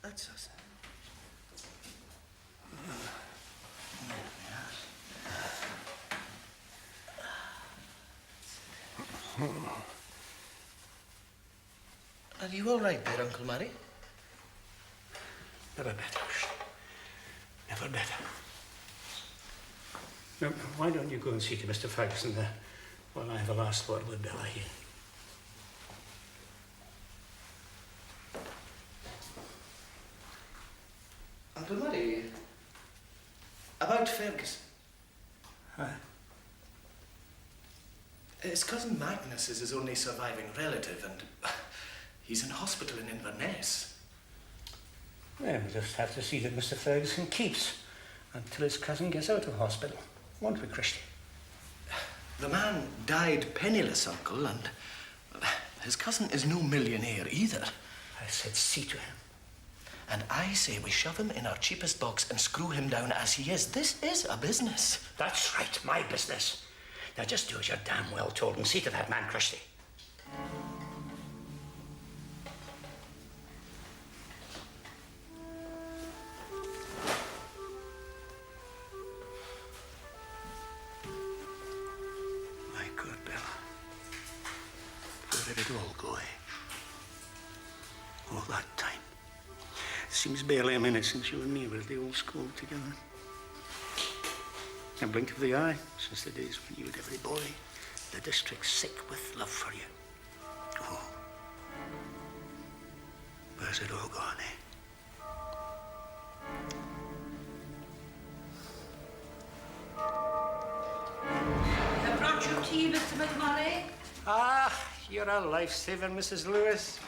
That's us. Are you all right there, Uncle Murray? Never better. Never better. Now, why don't you go and see to Mr. Ferguson there while I have a last word with Bella here? Uncle Murray, about Ferguson. Huh? His cousin Magnus is his only surviving relative, and he's in hospital in Inverness. Well, we'll just have to see that Mr. Ferguson keeps until his cousin gets out of hospital. Won't we, Christy? The man died penniless, Uncle, and his cousin is no millionaire either. I said see to him. And I say we shove him in our cheapest box and screw him down as he is. This is a business. That's right, my business. Now just do as you're damn well told and see to that man, Christy. My good Bella. Where did it all go, eh? All that time. Seems barely a minute since you and me were at the old school together. A blink of the eye since the days when you were every boy. The district's sick with love for you. Oh. Where's it all gone, eh? I brought you tea, Mr. McMurray. Ah, you're a lifesaver, Mrs. Lewis.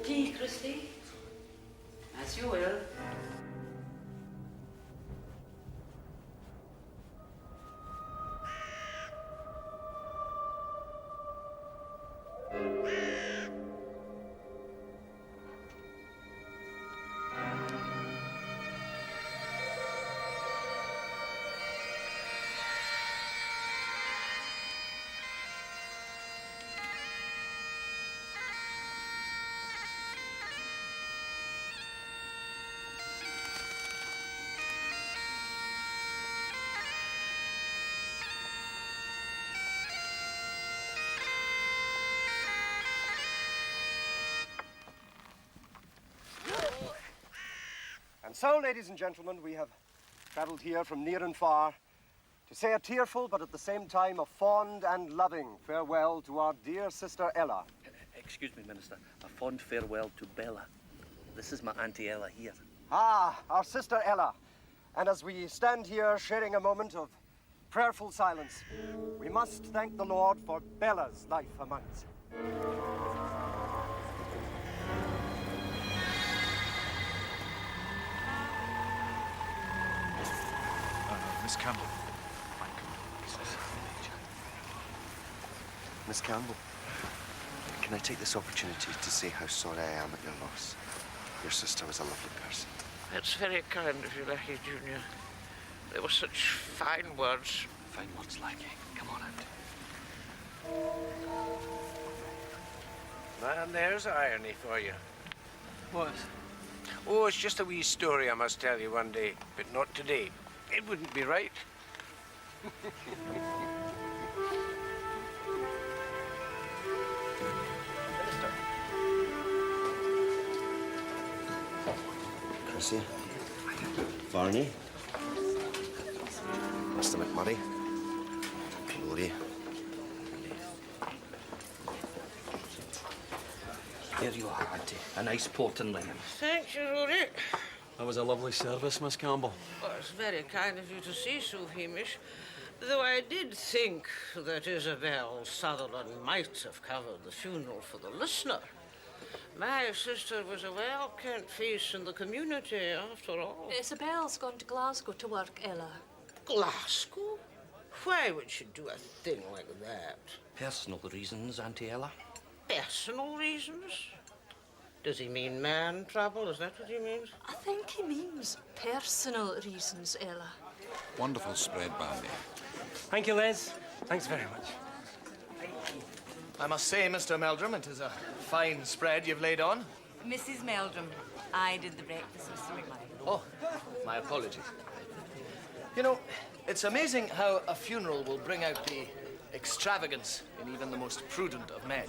Tea, Christy. As you will. And so, ladies and gentlemen, we have travelled here from near and far to say a tearful but at the same time a fond and loving farewell to our dear sister Ella. Excuse me, Minister. A fond farewell to Bella. This is my Auntie Ella here. Ah, our sister Ella. And as we stand here sharing a moment of prayerful silence, we must thank the Lord for Bella's life among us. Miss Campbell. Miss Campbell, can I take this opportunity to say how sorry I am at your loss? Your sister was a lovely person. It's very kind of you, Lecky Junior. They were such fine words. Fine words, Lecky. Come on, Auntie. And there's irony for you. What? Oh, it's just a wee story I must tell you one day, but not today. It wouldn't be right. Chrissy, Barney, Mr. McMurray, Glory. Here you are, Auntie. A nice port and lemon. Thank you, Rory. That was a lovely service, Miss Campbell. Well, it's very kind of you to say so, Hamish. Though I did think that Isabel Sutherland might have covered the funeral for the listener. My sister was a well-kent face in the community, after all. Isabel's gone to Glasgow to work, Ella. Glasgow? Why would she do a thing like that? Personal reasons, Auntie Ella. Personal reasons? Does he mean man trouble? Is that what he means? I think he means personal reasons, Ella. Wonderful spread, Bandy. Thank you, Les. Thanks very much. I must say, Mr. Meldrum, it is a fine spread you've laid on. Mrs. Meldrum. I did the breakfast, Mr. McMurray. Oh, my apologies. You know, it's amazing how a funeral will bring out the extravagance in even the most prudent of men.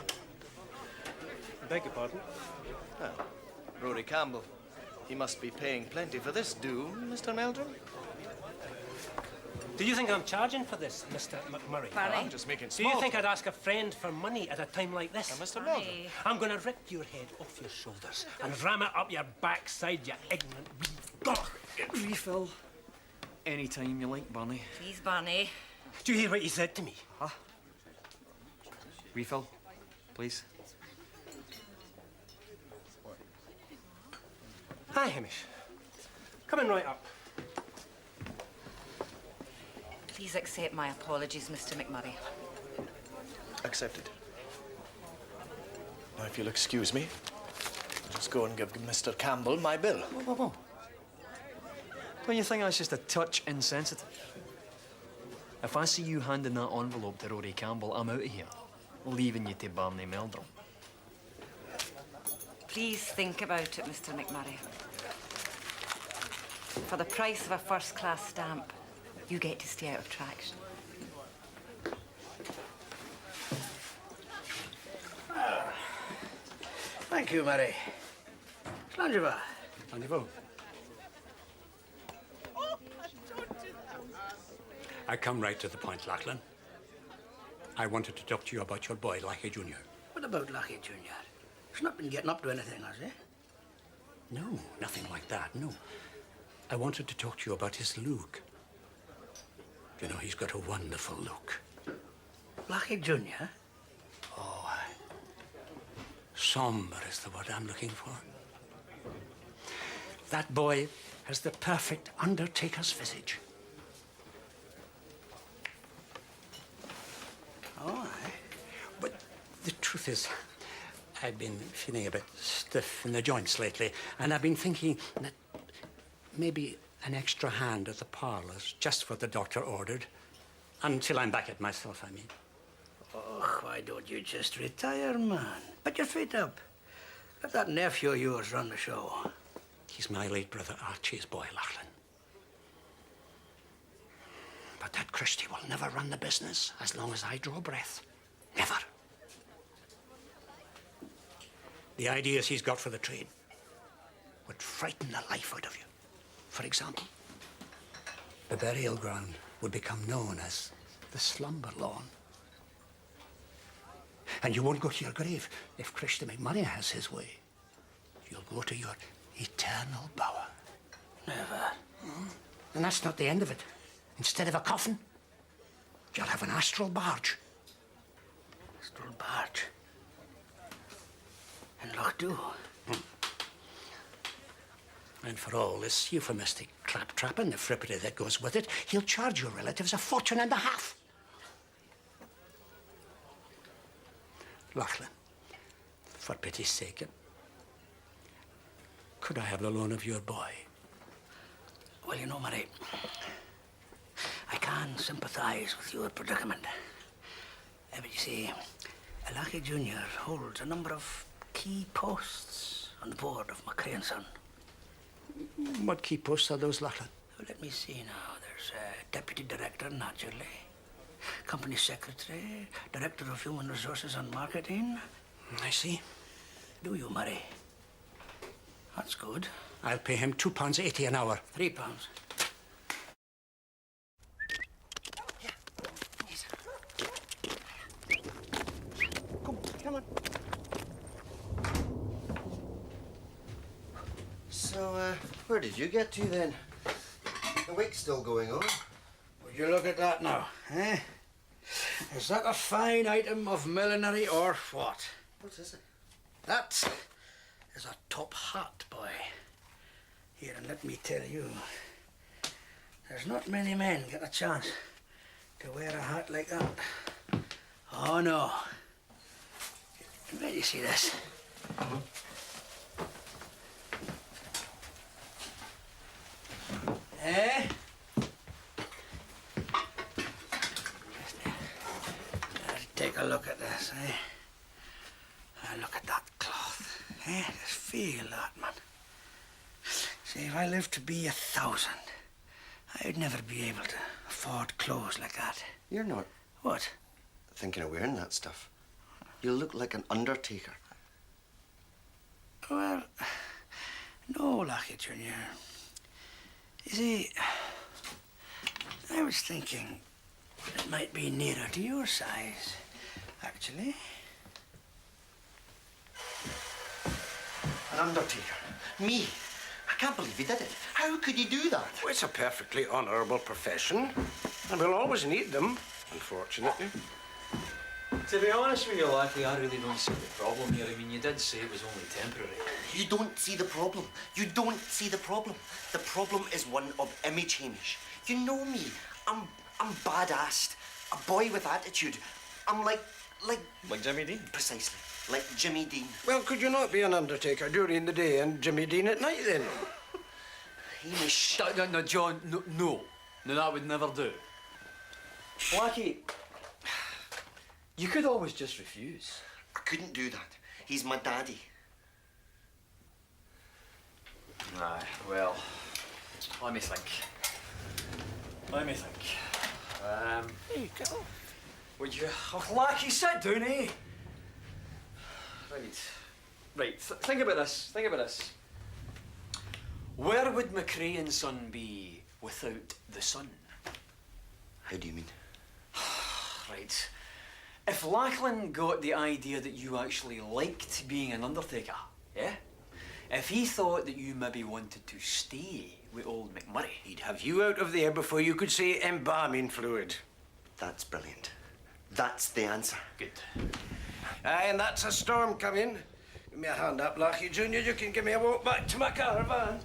I beg your pardon? Well, Rory Campbell. He must be paying plenty for this, Mr. Meldrum? Do you think I'm charging for this, Mr. McMurray? Well, I'm just making Do small you think I'd ask a friend for money at a time like this? Mr. Meldrum. I'm going to rip your head off your shoulders and ram it up your backside, you ignorant wee gawk. Refill. Anytime you like, Barney. Please, Barney. Do you hear what he said to me? Huh? Refill, please. Hi, Hamish. Coming right up. Please accept my apologies, Mr. McMurray. Accepted. Now, if you'll excuse me, I'll just go and give Mr. Campbell my bill. Whoa. Don't you think that's just a touch insensitive? If I see you handing that envelope to Rory Campbell, I'm out of here, leaving you to Barney Meldrum. Please think about it, Mr. McMurray. For the price of a first-class stamp, you get to stay out of traction. Thank you, Mary. Slàinte. I come right to the point, Lachlan. I wanted to talk to you about your boy, Lackey Jr. What about Lackey Jr.? He's not been getting up to anything, has he? No, nothing like that, no. I wanted to talk to you about his look. You know, he's got a wonderful look. Lackey Jr.? Oh, aye. Sombre is the word I'm looking for. That boy has the perfect undertaker's visage. Oh, aye. But the truth is, I've been feeling a bit stiff in the joints lately, and I've been thinking that maybe an extra hand at the parlour's just what the doctor ordered. Until I'm back at myself, I mean. Oh, why don't you just retire, man? Put your feet up. Let that nephew of yours run the show. He's my late brother Archie's boy, Lachlan. But that Christie will never run the business as long as I draw breath. Never. The ideas he's got for the trade would frighten the life out of you. For example, the burial ground would become known as the slumber lawn. And you won't go to your grave if Christie McMurray has his way. You'll go to your eternal bower. Never. And that's not the end of it. Instead of a coffin, you'll have an astral barge. Astral barge? In Lochdubh? And for all this euphemistic claptrap and the frippery that goes with it, he'll charge your relatives a fortune and a half. Lachlan, for pity's sake, could I have the loan of your boy? Well, you know, Murray, I can sympathise with your predicament. But you see, Lackey Jr. holds a number of key posts on the board of McCrae & Son. What key posts are those, Lachlan? Well, let me see now. There's Deputy Director, naturally. Company Secretary, Director of Human Resources and Marketing. I see. Do you, Murray? That's good. I'll pay him £2.80 an hour. £3. Come on. So, where did you get to then? The week's still going on. Would you look at that now, eh? Is that a fine item of millinery or what? What is it? That is a top hat, boy. Here, and let me tell you, there's not many men get a chance to wear a hat like that. Oh, no. Let you see this. Eh? Take a look at this, eh? Look at that cloth, eh? Just feel that, man. if I lived to be 1,000, I'd never be able to afford clothes like that. You're not What? thinking of wearing that stuff. You look like an undertaker. Well, no, Lucky Junior. You see, I was thinking it might be nearer to your size, actually. An undertaker? Me? I can't believe you did it. How could you do that? Well, it's a perfectly honourable profession, and we'll always need them, unfortunately. To be honest with you, Lucky, I really don't see the problem here. I mean, you did say it was only temporary. You don't see the problem. You don't see the problem. The problem is one of image, Hamish. You know me. I'm badassed. A boy with attitude. I'm like Jimmy Dean? Precisely. Like Jimmy Dean. Well, could you not be an undertaker during the day and Jimmy Dean at night, then? Hamish. No, John, no. No, that would never do. Lucky, you could always just refuse. I couldn't do that. He's my daddy. Aye, well, let me think. There you go. Would you... Oh, Lucky, sit down, eh? Right, think about this. Where would McRae and Son be without the sun? How do you mean? Right. If Lachlan got the idea that you actually liked being an undertaker, yeah? If he thought that you maybe wanted to stay with old McMurray... He'd have you out of there before you could say embalming fluid. That's brilliant. That's the answer. Good. Aye, and that's a storm coming. Give me a hand up, Lucky Junior. You can give me a walk back to my caravan.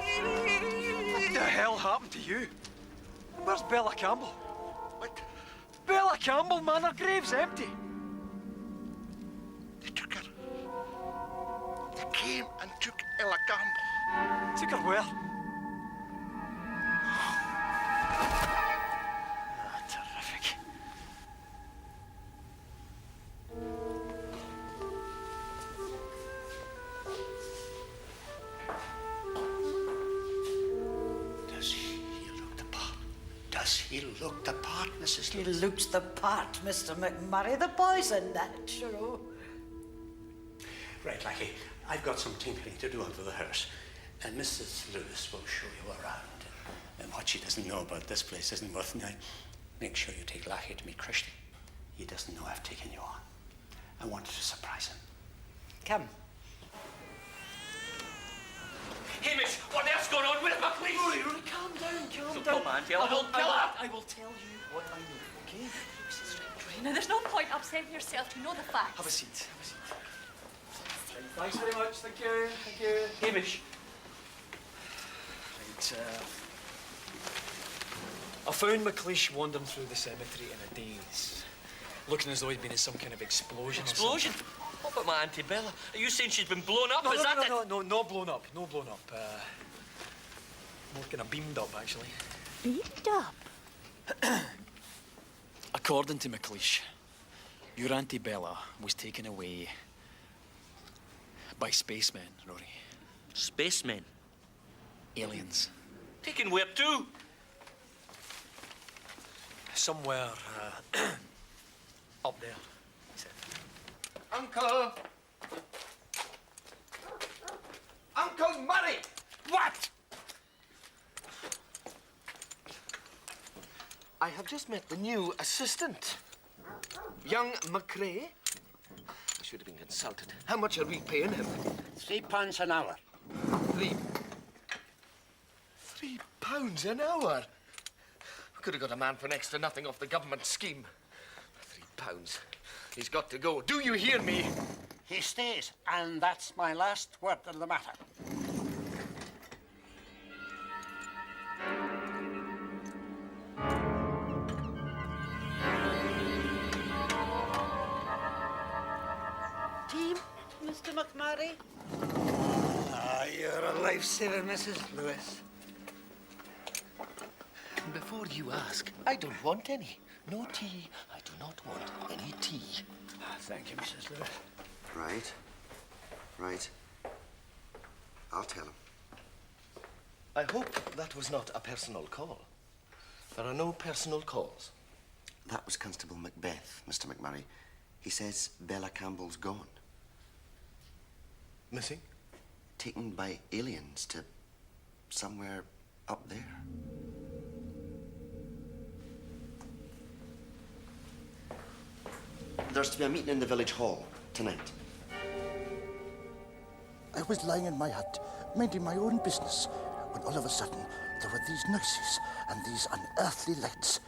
What the hell happened to you? Where's Bella Campbell? What? Bella Campbell, man, her grave's empty. They took her. They came and took Ella Campbell. Took her where? Terrific. Does he look the part? Does he look the part, Mrs. He Lewis? looks the part, Mr. McMurray. The boy's a natural. Right, Lucky. I've got some tinkering to do under the hearse. And Mrs. Lewis will show you around. And what she doesn't know about this place isn't worth knowing. Make sure you take Lucky to meet Christy. He doesn't know I've taken you on. I wanted to surprise him. Come. Hamish, what the hell's going on with him, please? Rory, calm down. Come on, tell her. I will tell you what I know, okay? Now, there's no point upsetting yourself. You know the facts. Have a seat. Thanks very much. Thank you. Hamish. Right, I found McLeish wandering through the cemetery in a daze, looking as though he'd been in some kind of explosion. Explosion? What about my Auntie Bella? Are you saying she's been blown up? No, Is that it? no, not blown up. More kind of beamed up, actually. Beamed up? According to McLeish, your Auntie Bella was taken away by spacemen, Rory. Spacemen? Aliens. Taken where to? Somewhere up there, he said. Uncle! Uncle Murray! What? I have just met the new assistant. Young McRae. I should have been consulted. How much are we paying him? £3 an hour. £3 an hour? We could have got a man for next to nothing off the government scheme. £3. He's got to go. Do you hear me? He stays, and that's my last word on the matter. Team, Mr. McMurray? Ah, you're a lifesaver, Mrs. Lewis. Before you ask, I don't want any. No tea. I do not want any tea. Thank you, Mrs. Lewis. Right. Right. I'll tell him. I hope that was not a personal call. There are no personal calls. That was Constable Macbeth, Mr. McMurray. He says Bella Campbell's gone. Missing? Taken by aliens to somewhere up there. There's to be a meeting in the village hall tonight. I was lying in my hut, minding my own business, when all of a sudden there were these noises and these unearthly lights.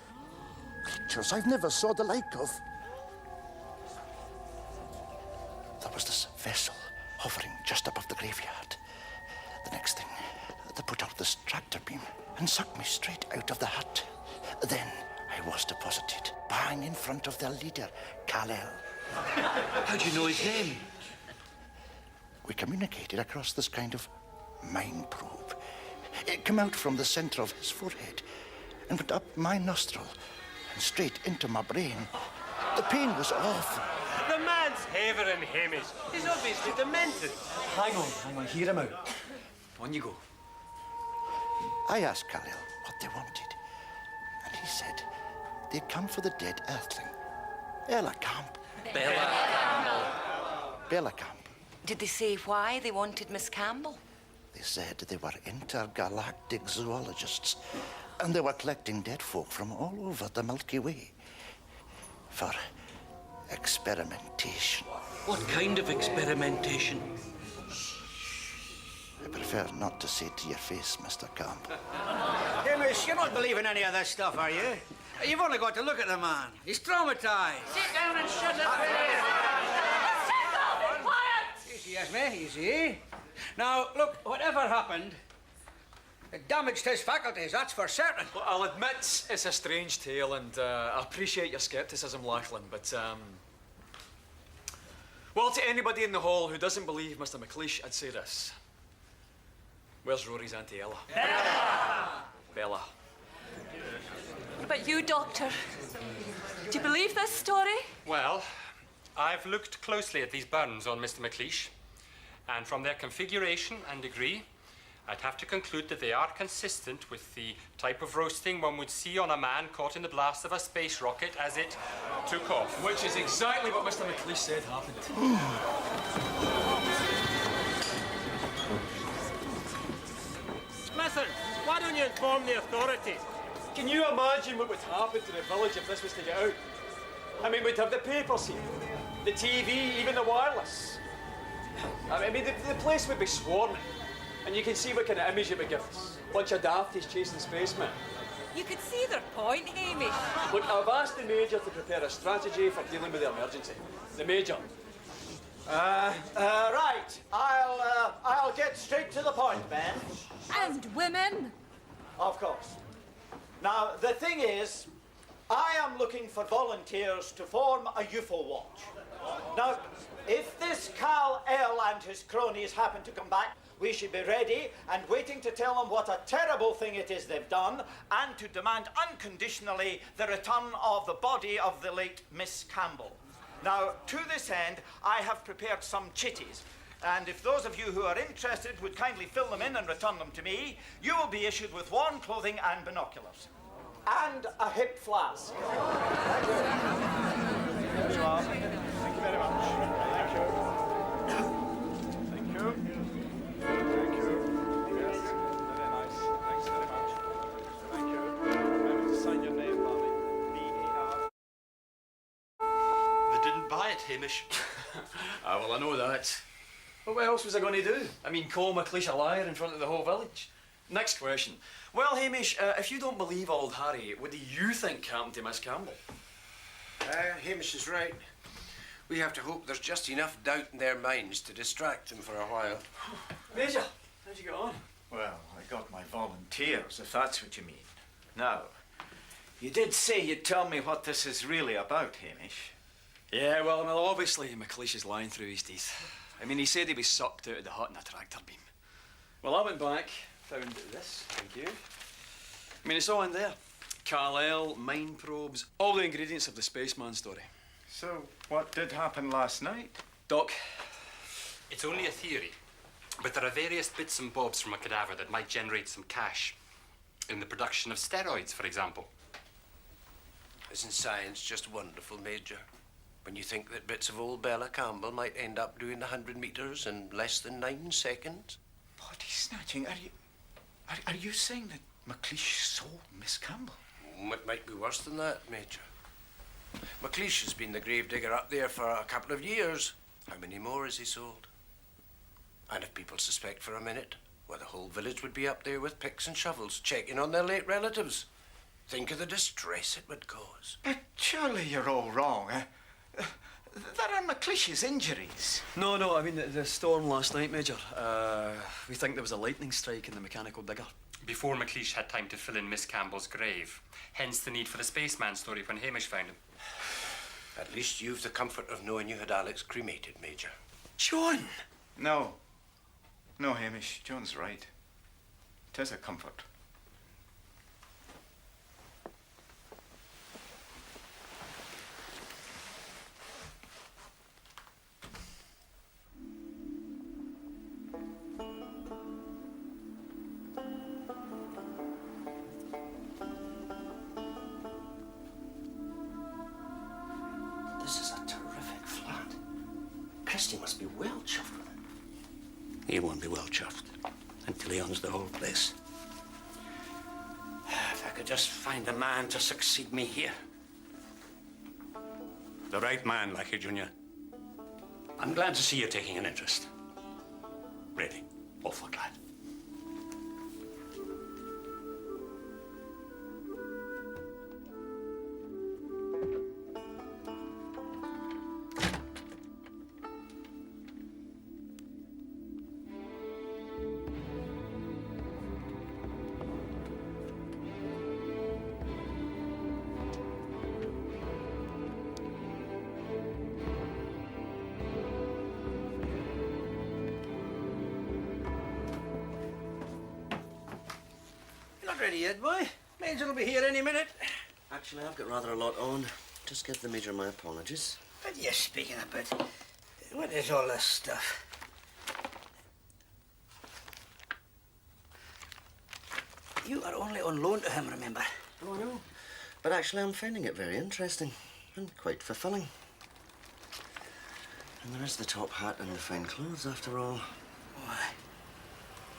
Creatures I've never saw the like of. There was this vessel hovering just above the graveyard. The next thing, they put out this tractor beam and sucked me straight out of the hut. Then I was deposited, bang in front of their leader, Kal-El. How do you know his name? We communicated across this kind of mind probe. It came out from the center of his forehead and went up my nostril and straight into my brain. The pain was awful. The man's havering, Hamish. He's obviously demented. Hang on, hear him out. On you go. I asked Kal-El what they wanted, and he said they'd come for the dead earthling, Ella Camp. Bella Camp. Did they say why they wanted Miss Campbell? They said they were intergalactic zoologists, and they were collecting dead folk from all over the Milky Way for experimentation. What kind of experimentation? I prefer not to say it to your face, Mr. Camp. Hamish, you're not believing any of this stuff, are you? You've only got to look at the man. He's traumatized. Sit down and shut up, Easy, Esme, easy. Now, look, whatever happened, it damaged his faculties, that's for certain. Well, I'll admit it's a strange tale, and I appreciate your scepticism, Lachlan, but, well, to anybody in the hall who doesn't believe Mr. McLeish, I'd say this. Where's Rory's Auntie Ella? Bella. What about you, Doctor? Do you believe this story? Well, I've looked closely at these burns on Mr. McLeish, and from their configuration and degree, I'd have to conclude that they are consistent with the type of roasting one would see on a man caught in the blast of a space rocket as it took off. Which is exactly what Mr. McLeish said happened. Listen, why don't you inform the authorities? Can you imagine what would happen to the village if this was to get out? I mean, we'd have the papers here, the TV, even the wireless. I mean, the place would be swarming. And you can see what kind of image it would give us. Bunch of dafties chasing spacemen. You could see their point, Hamish. Look, I've asked the Major to prepare a strategy for dealing with the emergency. The Major. Right. I'll get straight to the point, Ben. And women? Of course. Now, the thing is, I am looking for volunteers to form a UFO watch. Now, if this Kal-El and his cronies happen to come back, we should be ready and waiting to tell them what a terrible thing it is they've done and to demand unconditionally the return of the body of the late Miss Campbell. Now, to this end, I have prepared some chitties. And if those of you who are interested would kindly fill them in and return them to me, you will be issued with warm clothing and binoculars. And a hip flask. Thank you. There you are. Thank you very much. Thank you. Thank you. Thank you. Yes, very nice. Thanks very much. Thank you. Remember to sign your name, Barney. buy it, Hamish. Ah, well, I know that. But what else was I going to do? I mean, call McLeish a liar in front of the whole village? Next question. Well, Hamish, if you don't believe old Harry, what do you think happened to Miss Campbell? Hamish is right. We have to hope there's just enough doubt in their minds to distract them for a while. Major, how'd you get on? Well, I got my volunteers, if that's what you mean. Now, you did say you'd tell me what this is really about, Hamish. Yeah, well, obviously McLeish is lying through his teeth. I mean, he said he was sucked out of the hut in a tractor beam. Well, I went back, found this, thank you. I mean, it's all in there. Carlisle, mine probes, all the ingredients of the spaceman story. So, what did happen last night? Doc? It's only a theory, but there are various bits and bobs from a cadaver that might generate some cash. In the production of steroids, for example. Isn't science just wonderful, Major? When you think that bits of old Bella Campbell might end up doing the 100 metres in less than 9 seconds? Body snatching? Are you saying that McLeish sold Miss Campbell? It might be worse than that, Major. McLeish has been the gravedigger up there for a couple of years. How many more has he sold? And if people suspect for a minute, well, the whole village would be up there with picks and shovels, checking on their late relatives. Think of the distress it would cause. But surely you're all wrong, eh? There are McLeish's injuries. No, I mean, the storm last night, Major. We think there was a lightning strike in the mechanical digger. Before McLeish had time to fill in Miss Campbell's grave. Hence the need for the spaceman story when Hamish found him. At least you've the comfort of knowing you had Alex cremated, Major. John! No, Hamish, John's right. It is a comfort. This is a terrific flat. Christy must be well chuffed with it. He won't be well chuffed until he owns the whole place. If I could just find a man to succeed me here. The right man, Lackey Jr. I'm glad to see you taking an interest. Really, awful glad. Not ready yet, boy. Major will be here any minute. Actually, I've got rather a lot on. Just give the Major my apologies. What are you speaking about? What is all this stuff? You are only on loan to him, remember? Oh, I know. But actually, I'm finding it very interesting and quite fulfilling. And there is the top hat and the fine clothes, after all. Why?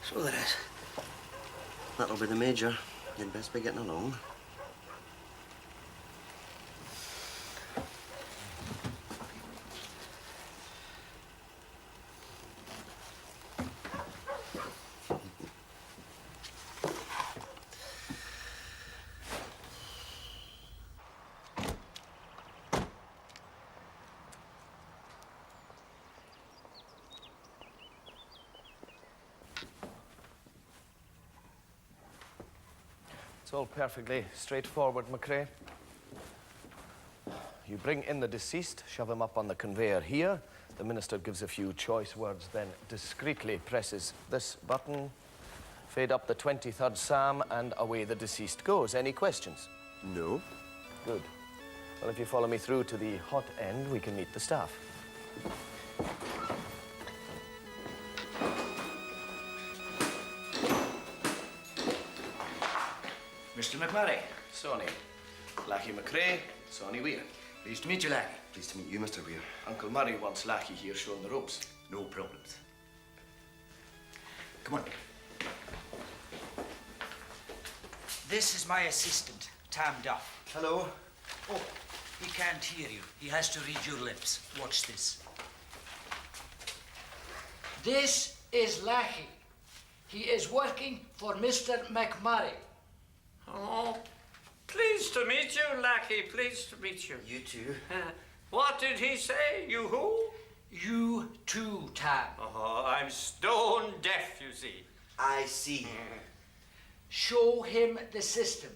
So there is. That'll be the Major. You'd best be getting along. It's all perfectly straightforward, McRae. You bring in the deceased, shove him up on the conveyor here. The minister gives a few choice words, then discreetly presses this button, fade up the 23rd psalm, and away the deceased goes. Any questions? No. Good. Well, if you follow me through to the hot end, we can meet the staff. Mr. McMurray. Sonny. Lackey McRae, Sonny Weir. Pleased to meet you, Lackey. Pleased to meet you, Mr. Weir. Uncle Murray wants Lackey here showing the ropes. No problems. Come on. This is my assistant, Tam Duff. Hello. Oh, He can't hear you. He has to read your lips. Watch this. This is Lackey. He is working for Mr. McMurray. Oh, pleased to meet you, Lackey. Pleased to meet you. You too. What did he say? You who? You too, Tam. Oh, I'm stone deaf, you see. I see. Show him the system.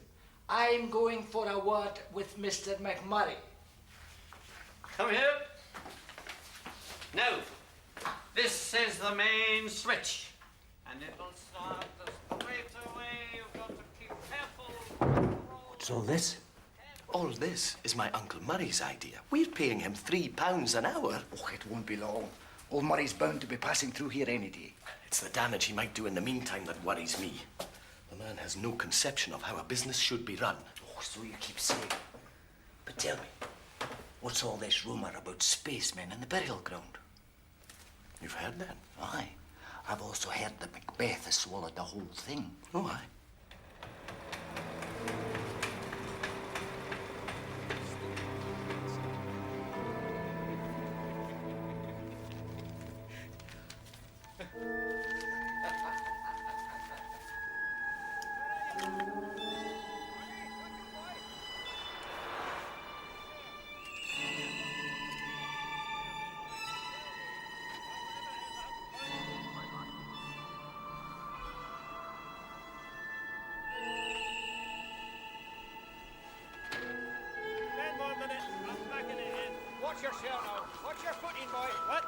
I'm going for a word with Mr. McMurray. Come here. Now, this is the main switch. And it'll start straight away. You've got to keep careful. What's all this? All this is my Uncle Murray's idea. We're paying him £3 an hour. Oh, it won't be long. Old Murray's bound to be passing through here any day. It's the damage he might do in the meantime that worries me. The man has no conception of how a business should be run. Oh, so you keep saying. But tell me, what's all this rumour about spacemen in the burial ground? You've heard that? Aye. I've also heard that Macbeth has swallowed the whole thing. Oh, aye. Watch your shell now. Watch your footing, boy. What?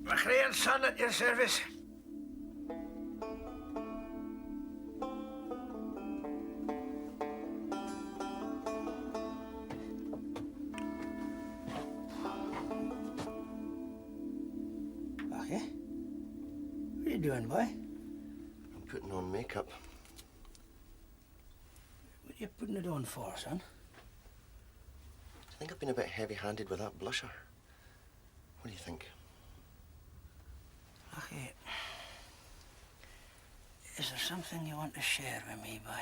McRae and Son at your service. What are you doing, boy? I'm putting on makeup. What are you putting it on for, son? I think I've been a bit heavy-handed with that blusher. What do you think? Okay. Is there something you want to share with me, boy?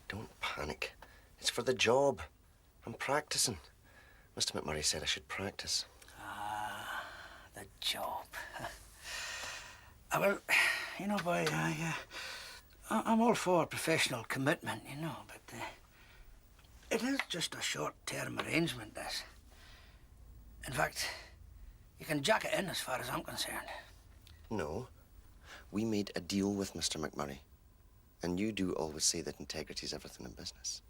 Don't panic. It's for the job. I'm practicing. Mr. McMurray said I should practice. Ah, the job. Well, you know, boy, I'm all for professional commitment, you know, but it is just a short-term arrangement, this. In fact, you can jack it in as far as I'm concerned. No. We made a deal with Mr. McMurray. And you do always say that integrity's everything in business.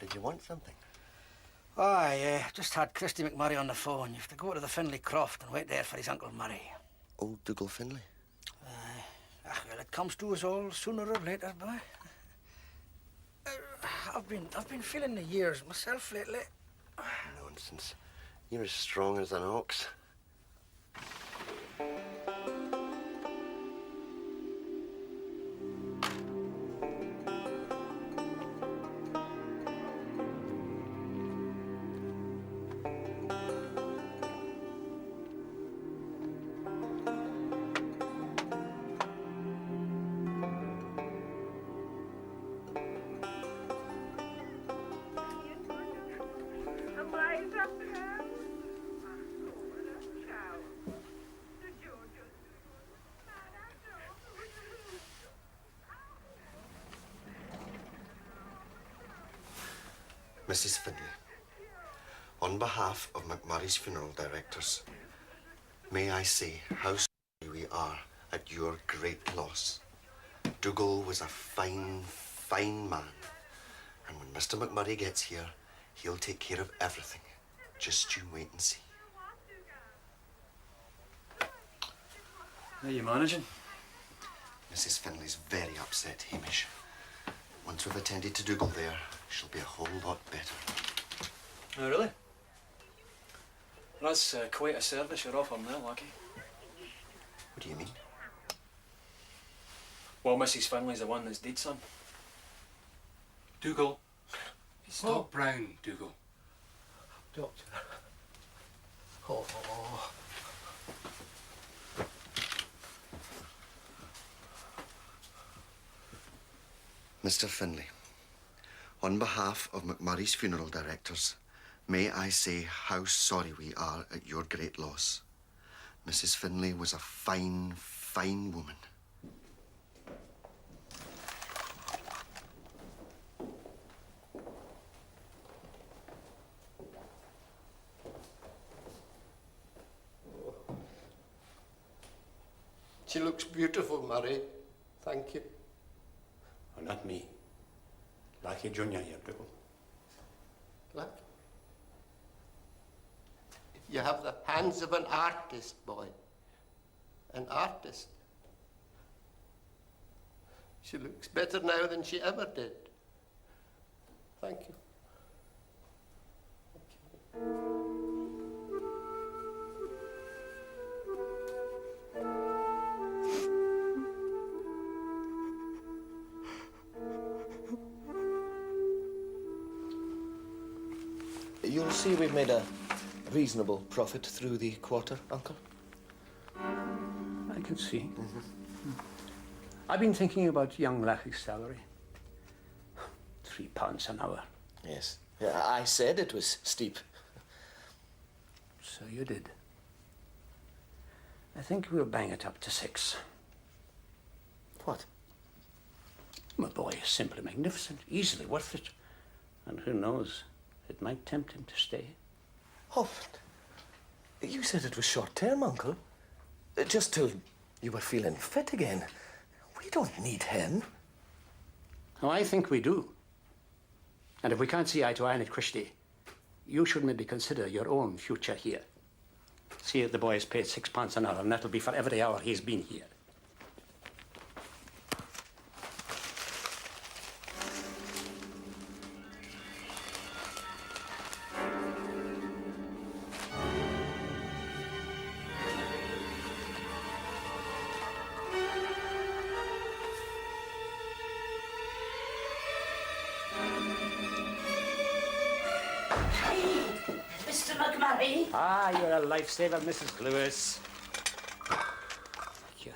Did you want something? Oh, I just had Christy McMurray on the phone. You have to go to the Finlay Croft and wait there for his Uncle Murray. Old Dougal Finlay? Well, it comes to us all sooner or later, boy. I've been feeling the years myself lately. Nonsense. You're as strong as an ox. Mrs. Finlay, on behalf of McMurray's funeral directors, may I say how sorry we are at your great loss. Dougal was a fine, fine man. And when Mr. McMurray gets here, he'll take care of everything. Just you wait and see. How are you managing? Mrs. Finlay's very upset, Hamish. Once we've attended to Dougal there, she'll be a whole lot better. Oh, really? That's quite a service you're offering there, Lucky. What do you mean? Well, Mrs. Finley's the one that's dead, son. Dougal. Stop Brown, Dougal. Doctor. Oh. Mr. Finlay, on behalf of McMurray's funeral directors, may I say how sorry we are at your great loss. Mrs. Finlay was a fine, fine woman. She looks beautiful, Murray. Thank you. Oh, not me. Lucky Junior here, Dougal. Look. You have the hands of an artist, boy. An artist. She looks better now than she ever did. Thank you. You'll see we've made a reasonable profit through the quarter, Uncle. I can see. I've been thinking about young Lackey's salary. £3 an hour. Yes. Yeah, I said it was steep. So you did. I think we'll bang it up to 6. What? My boy is simply magnificent, easily worth it. And who knows, it might tempt him to stay. Oh, but you said it was short-term, Uncle. Just till you were feeling fit again. We don't need him. Oh, I think we do. And if we can't see eye to eye on it, Christie, you should maybe consider your own future here. See if the boy is paid £6 an hour, and that'll be for every hour he's been here. Mr. McMurray? Ah, you're a lifesaver, Mrs. Lewis. Thank you.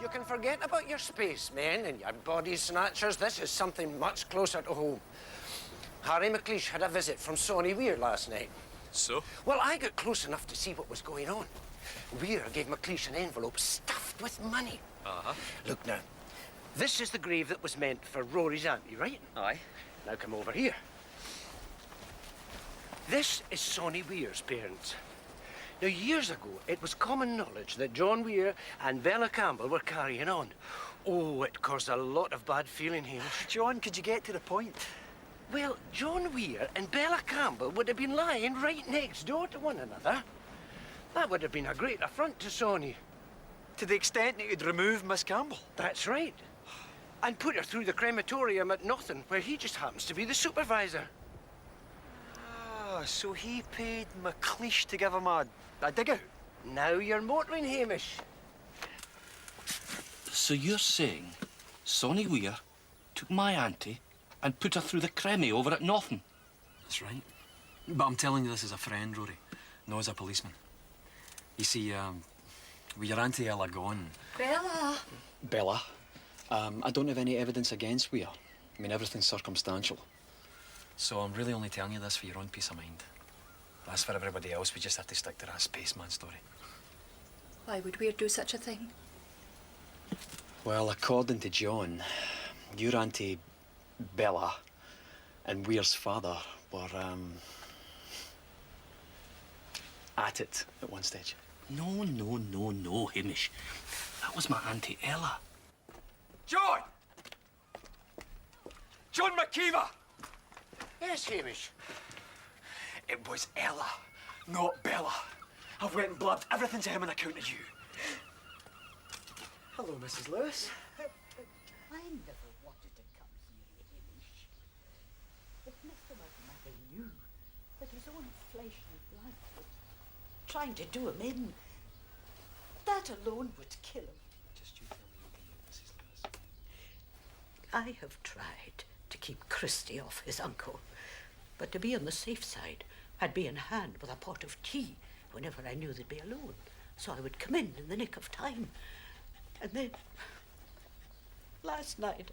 You can forget about your spacemen and your body snatchers. This is something much closer to home. Harry McLeish had a visit from Sonny Weir last night. So? Well, I got close enough to see what was going on. Weir gave McLeish an envelope stuffed with money. Uh-huh. Look now, this is the grave that was meant for Rory's auntie, right? Aye. Now come over here. This is Sonny Weir's parents. Now, years ago, it was common knowledge that John Weir and Bella Campbell were carrying on. Oh, it caused a lot of bad feeling, Hamish. John, could you get to the point? Well, John Weir and Bella Campbell would have been lying right next door to one another. That would have been a great affront to Sonny. To the extent that you'd remove Miss Campbell? That's right. And put her through the crematorium at Nothin, where he just happens to be the supervisor. Ah, so he paid McLeish to give him a dig-out? Now you're motoring, Hamish. So you're saying Sonny Weir took my auntie and put her through the cremie over at Nothin? That's right. But I'm telling you this as a friend, Rory, not as a policeman. You see, with your Auntie Ella gone... Bella, I don't have any evidence against Weir. I mean, everything's circumstantial. So I'm really only telling you this for your own peace of mind. As for everybody else, we just have to stick to that spaceman story. Why would Weir do such a thing? Well, according to John, your auntie Bella and Weir's father were, at it at one stage. No, Hamish. That was my Auntie Ella. John! John McKeever! Yes, Hamish. It was Ella, not Bella. I've went and blabbed everything to him on account of you. Hello, Mrs. Lewis. I never wanted to come here, Hamish. If Mr. McMurray knew that his own flesh and blood was trying to do him in, that alone would kill him. Just you tell me what you know, Mrs. Lewis. I have tried to keep Christy off his uncle, but to be on the safe side, I'd be in hand with a pot of tea whenever I knew they'd be alone, so I would come in the nick of time. And then, last night,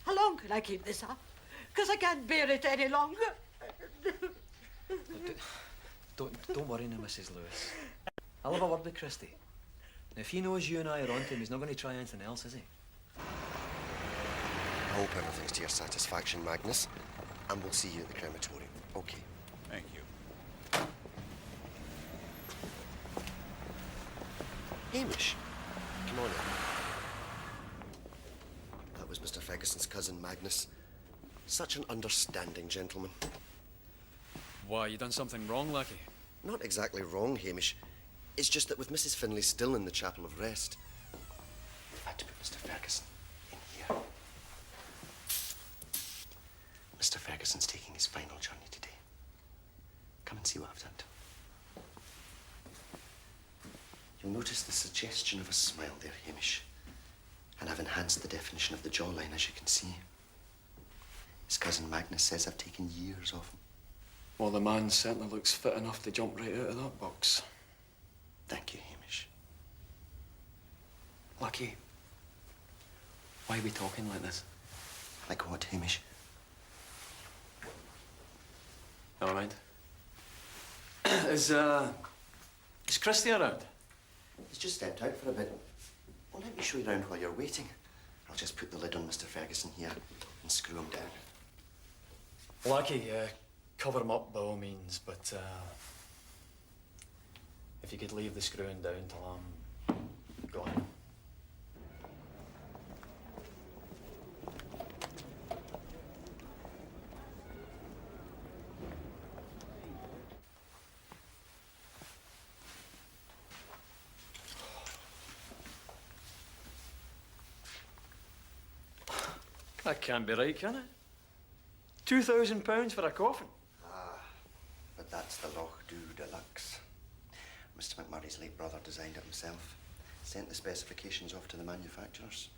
how long can I keep this up? Because I can't bear it any longer. Don't worry now, Mrs. Lewis. I'll have a word with Christy. Now, if he knows you and I are on to him, he's not going to try anything else, is he? I hope everything's to your satisfaction, Magnus. And we'll see you at the crematorium. Okay. Thank you. Hamish, come on in. That was Mr. Ferguson's cousin, Magnus. Such an understanding gentleman. Why, you done something wrong, Lucky? Not exactly wrong, Hamish. It's just that with Mrs. Finlay still in the chapel of rest, we've had to put Mr. Ferguson in here. Mr. Ferguson's taking his final journey today. Come and see what I've done to him. You'll notice the suggestion of a smile there, Hamish. And I've enhanced the definition of the jawline, as you can see. His cousin Magnus says I've taken years off him. Well, the man certainly looks fit enough to jump right out of that box. Thank you, Hamish. Lucky, why are we talking like this? Like what, Hamish? Never mind. Is Christy around? He's just stepped out for a bit. Well, let me show you around while you're waiting. I'll just put the lid on Mr. Ferguson here and screw him down. Lucky, cover him up by all means, but if you could leave the screwing down till I'm gone. That can't be right, can it? £2,000 for a coffin? Ah, but that's the Lochdubh Deluxe. Mr. McMurray's late brother designed it himself. Sent the specifications off to the manufacturers.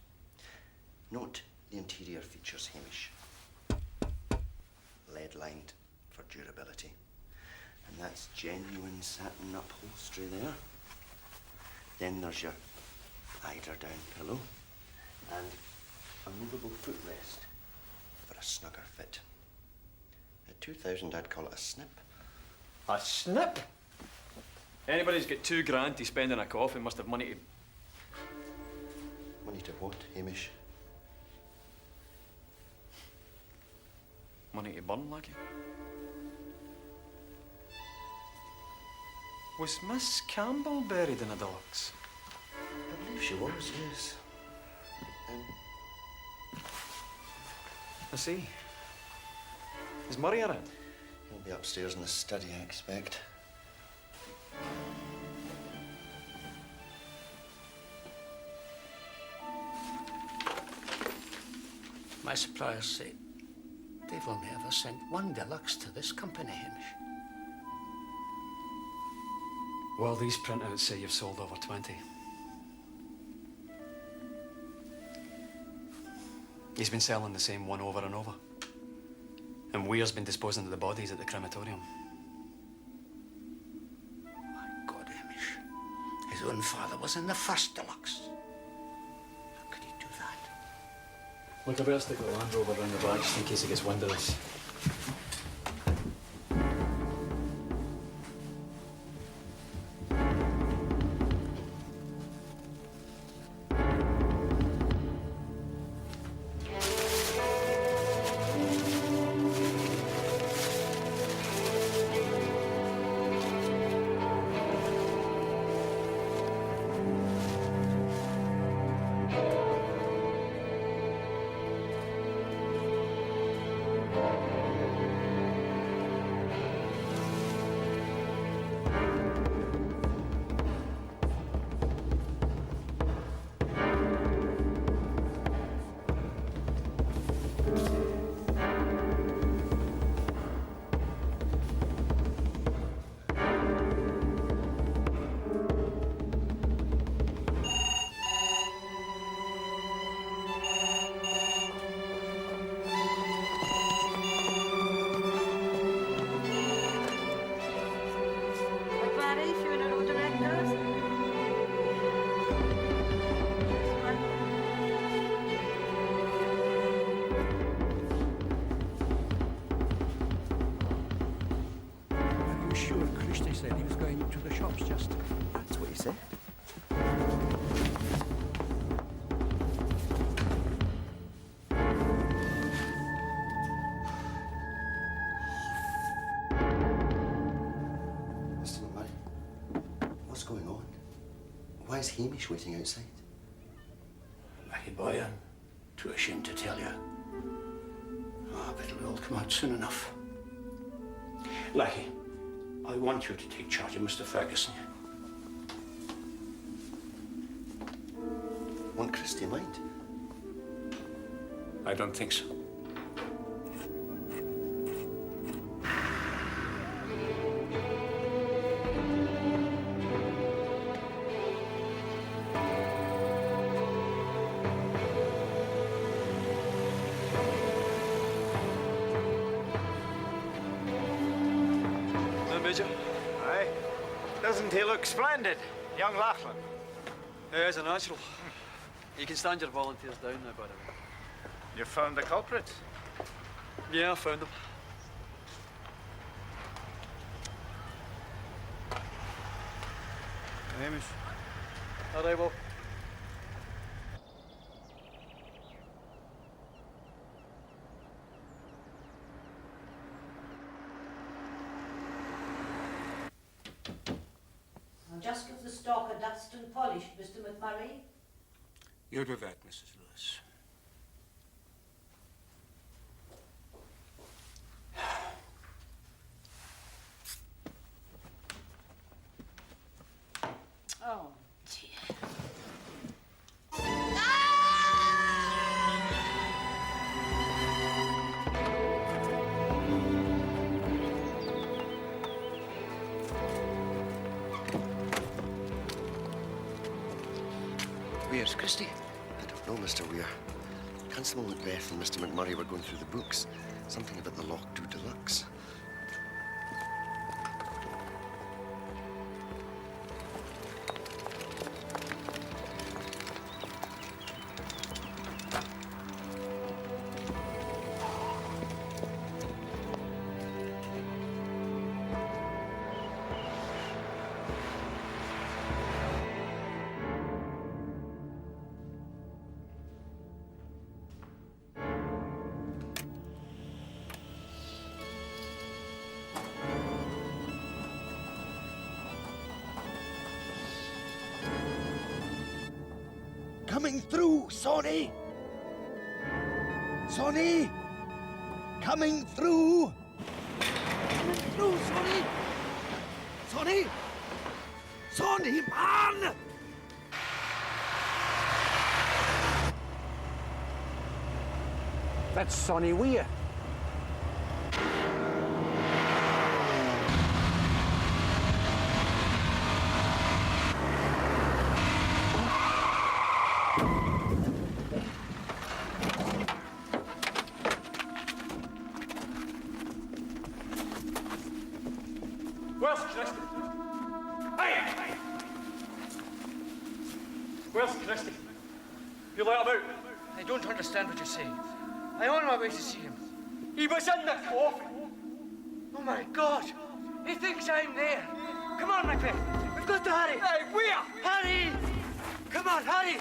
Note the interior features, Hamish. Lead-lined for durability. And that's genuine satin upholstery there. Then there's your eider-down pillow. And a movable footrest for a snugger fit. At 2,000, I'd call it a snip. A snip? Anybody's got £2,000 to spend on a coffin must have money to... Money to what, Hamish? Money to burn, Lucky. Was Miss Campbell buried in a Deluxe? I believe she was, yes. I see. Is Murray around? He'll be upstairs in the study, I expect. My suppliers say they've only ever sent one Deluxe to this company, Hamish. Well, these printouts say you've sold over 20. He's been selling the same one over and over. And Weir's been disposing of the bodies at the crematorium. My God, Hamish. His own father was in the first Deluxe. How could he do that? Look, I better stick the Land Rover round the back just in case he gets wind of this. Lochdubh's just. That's what he said. Mr. McMurray, what's going on? Why is Hamish waiting outside? Lucky boy, I'm too ashamed to tell you. Oh, but it'll all come out soon enough. Lucky, I want you to take charge of Mr. Ferguson. Want Christie mind? I don't think so. Aye. Doesn't he look splendid, young Lachlan? Yeah, it's a natural. You can stand your volunteers down now, by the way. You found the culprit? Yeah, I found them. Hamish. All right, well. I'll just give the stalk a dust and polish, Mr. McMurray. You do that, Mrs. Lewis. Oh, dear. Where's Christie? I don't know, Mr. Weir. Constable Macbeth and Mr. McMurray were going through the books. Something about the Lochdubh Deluxe. Coming through, Sonny! Sonny! Coming through! Coming through, Sonny! Sonny! Sonny, man! That's Sonny Weir. Where's Christie? Hey! Where's Christie? You let him out? I don't understand what you're saying. I'm on my way to see him. He was in the coffin! Oh my God! He thinks I'm there. Come on, Macbeth. We've got to hurry. Hey, where? Hurry! Come on, hurry!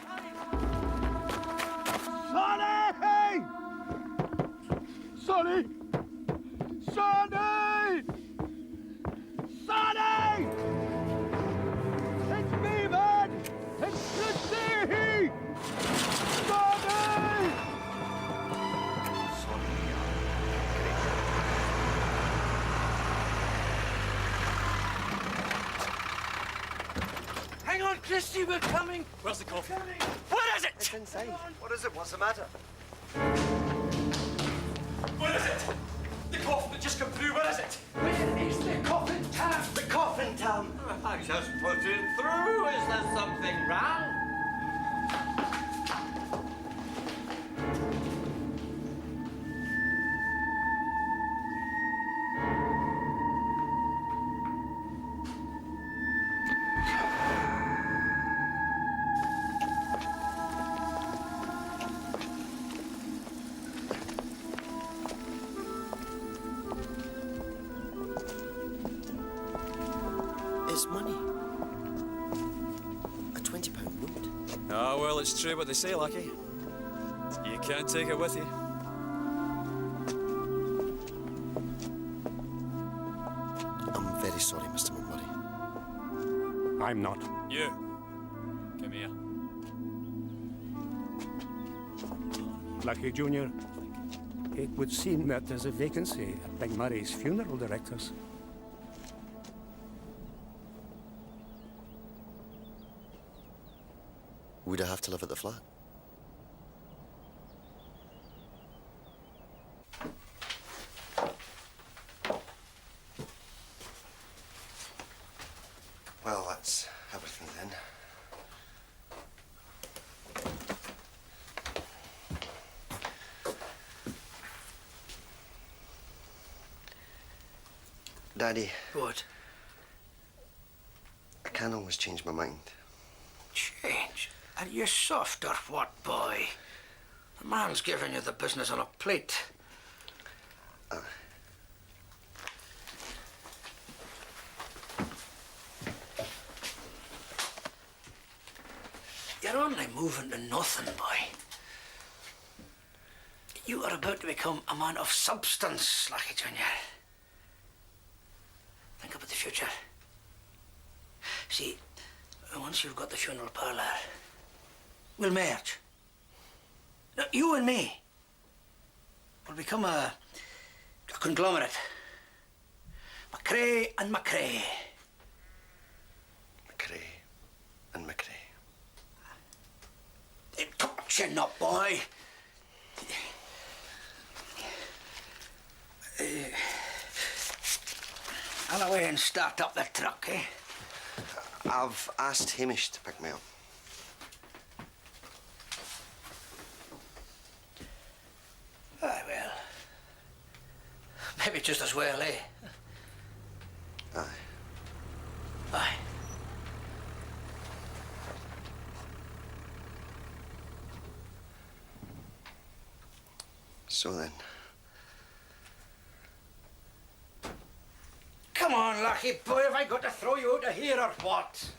Sonny! Sonny! Sonny! Sonny! It's me, man! It's Christie! Sonny! Hang on, Christie, we're coming. Where's the coffee? What is it? It's inside. What is it? What's the matter? What is it? The coffin that just come through, what is it? Where is the coffin, Tam? The coffin, Tam. I just put it through. Is there something wrong? It's money. Well, it's true what they say, Lucky. You can't take it with you. I'm very sorry, Mr. McMurray. I'm not. You. Come here. Lucky Junior, it would seem that there's a vacancy at McMurray's funeral directors. Would I have to live at the flat? Well, that's everything then. Daddy. What? I can't always change my mind. Change? Are you soft or what, boy? The man's giving you the business on a plate. You're only moving to nothing, boy. You are about to become a man of substance, Lucky Junior. Think about the future. See, once you've got the funeral parlour, we'll merge. Now, you and me will become a conglomerate. McCrae and McCrae. McCrae and McCrae. Chin up, boy. I'll away and start up the truck, eh? I've asked Hamish to pick me up. Aye, well. Maybe just as well, eh? Aye. Aye. So then. Come on, Lucky boy, have I got to throw you out of here or what?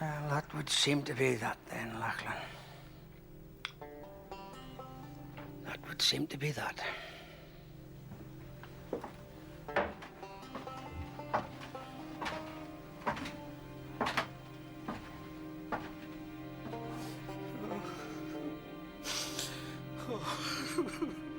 Well, that would seem to be that then, Lachlan. That would seem to be that. Oh.